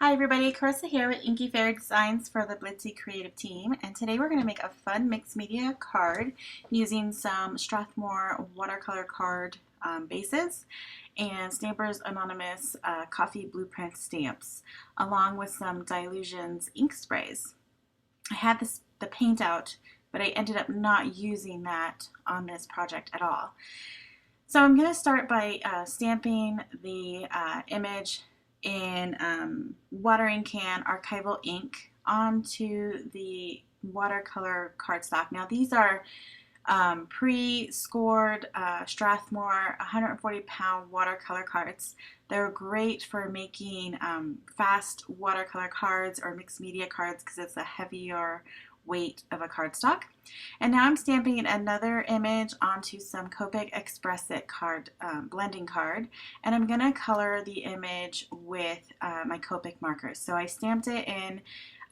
Hi everybody, Carissa here with Inky Fairy Designs for the Blitsy creative team, and today we're going to make a fun mixed media card using some Strathmore watercolor card bases and Stampers Anonymous coffee blueprint stamps, along with some Dylusions ink sprays. I had the paint out, but I ended up not using that on this project at all. So I'm going to start by stamping the image in watering can archival ink onto the watercolor cardstock. Now these are pre-scored Strathmore 140-pound watercolor cards. They're great for making fast watercolor cards or mixed media cards because it's a heavier weight of a cardstock. And now I'm stamping another image onto some Copic Xpress It card, blending card, and I'm going to color the image with my Copic markers. So I stamped it in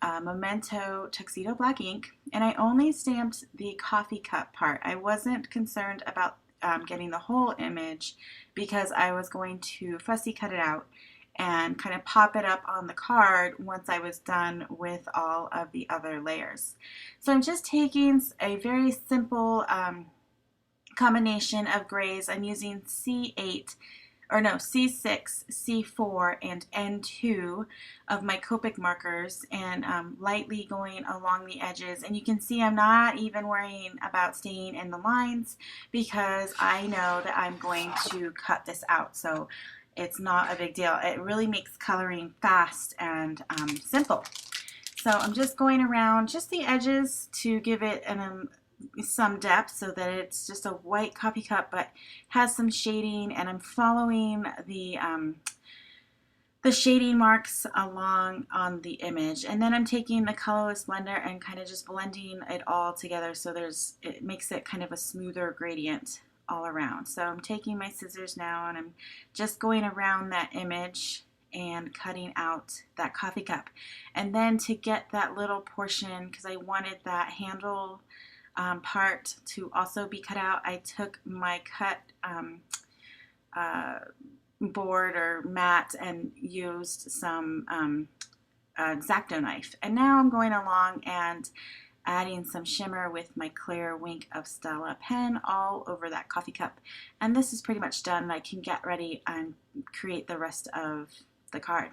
Memento Tuxedo black ink, and I only stamped the coffee cup part. I wasn't concerned about getting the whole image because I was going to fussy cut it out and kind of pop it up on the card once I was done with all of the other layers. So I'm just taking a very simple combination of grays. I'm using C6, C4, and N2 of my Copic markers and lightly going along the edges. And you can see I'm not even worrying about staying in the lines because I know that I'm going to cut this out. So it's not a big deal. It really makes coloring fast and simple. So I'm just going around just the edges to give it some depth so that it's just a white coffee cup but has some shading, and I'm following the shading marks along on the image. And then I'm taking the colorless blender and kind of just blending it all together so it makes it kind of a smoother gradient all around. So I'm taking my scissors now and I'm just going around that image and cutting out that coffee cup. And then to get that little portion, because I wanted that handle part to also be cut out, I took my cut board or mat and used some X-Acto knife. And now I'm going along and adding some shimmer with my clear Wink of Stella pen all over that coffee cup. And this is pretty much done. I can get ready and create the rest of the card.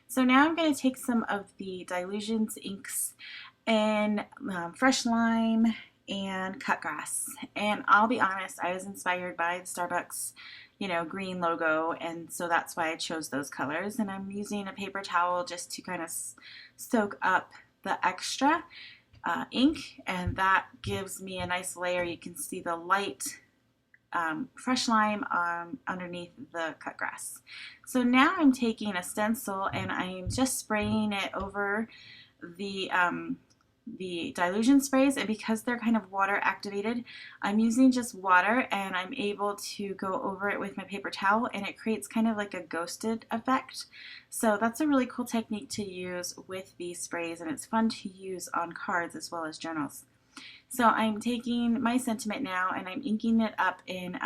So now I'm going to take some of the Dylusions inks and fresh lime and cut grass. And I'll be honest, I was inspired by the Starbucks green logo, and so that's why I chose those colors. And I'm using a paper towel just to kind of soak up the extra ink, and that gives me a nice layer. You can see the light fresh lime underneath the cut grass. So now I'm taking a stencil and I'm just spraying it over the dilution sprays, and because they're kind of water activated, I'm using just water and I'm able to go over it with my paper towel, and it creates kind of like a ghosted effect. So that's a really cool technique to use with these sprays, and it's fun to use on cards as well as journals. So I'm taking my sentiment now and I'm inking it up in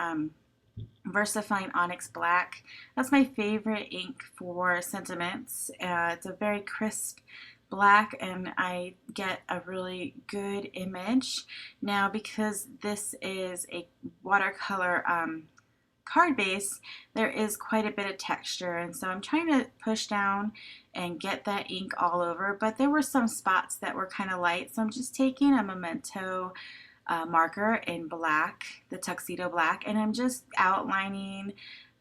Versafine Onyx Black. That's my favorite ink for sentiments. It's a very crisp black and I get a really good image. Now, because this is a watercolor card base, there is quite a bit of texture, and so I'm trying to push down and get that ink all over, but there were some spots that were kind of light, so I'm just taking a Memento marker in black, the Tuxedo black, and I'm just outlining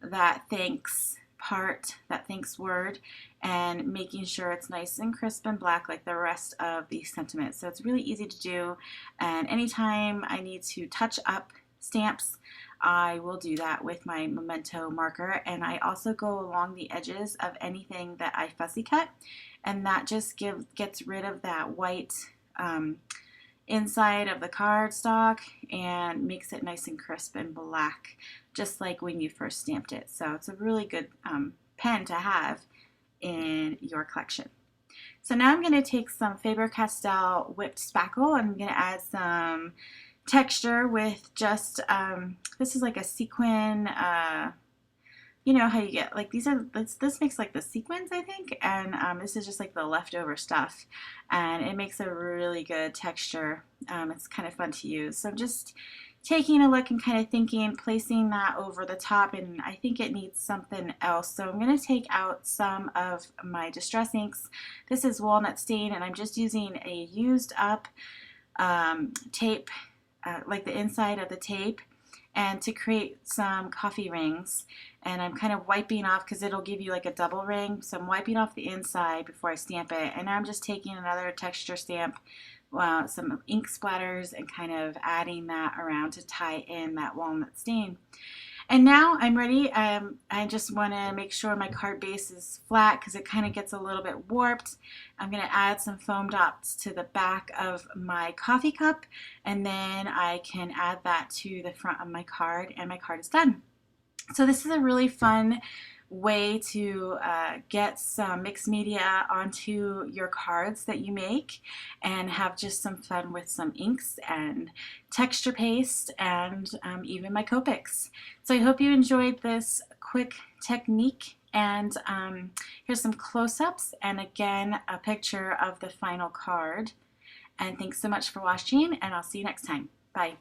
that thanks part, that thanks word, and making sure it's nice and crisp and black like the rest of the sentiment. So it's really easy to do, and anytime I need to touch up stamps, I will do that with my Memento marker. And I also go along the edges of anything that I fussy cut, and that just gets rid of that white inside of the cardstock and makes it nice and crisp and black, just like when you first stamped it. So it's a really good pen to have in your collection. So now I'm going to take some Faber Castell whipped spackle, and I'm going to add some texture with just, this is like a sequin you know how you get like this makes like the sequins, I think, and this is just like the leftover stuff, and it makes a really good texture. It's kind of fun to use. So I'm just taking a look and kind of thinking, placing that over the top, and I think it needs something else. So I'm going to take out some of my Distress inks. This is Walnut stain, and I'm just using a used up tape, like the inside of the tape, and to create some coffee rings. And I'm kind of wiping off because it'll give you like a double ring. So I'm wiping off the inside before I stamp it. And now I'm just taking another texture stamp, some ink splatters, and kind of adding that around to tie in that walnut stain. And now I'm ready. I just want to make sure my card base is flat because it kind of gets a little bit warped. I'm going to add some foam dots to the back of my coffee cup, and then I can add that to the front of my card, and my card is done. So this is a really fun way to get some mixed media onto your cards that you make and have just some fun with some inks and texture paste and even my Copics. So I hope you enjoyed this quick technique, and here's some close-ups and again a picture of the final card. And thanks so much for watching, and I'll see you next time. Bye.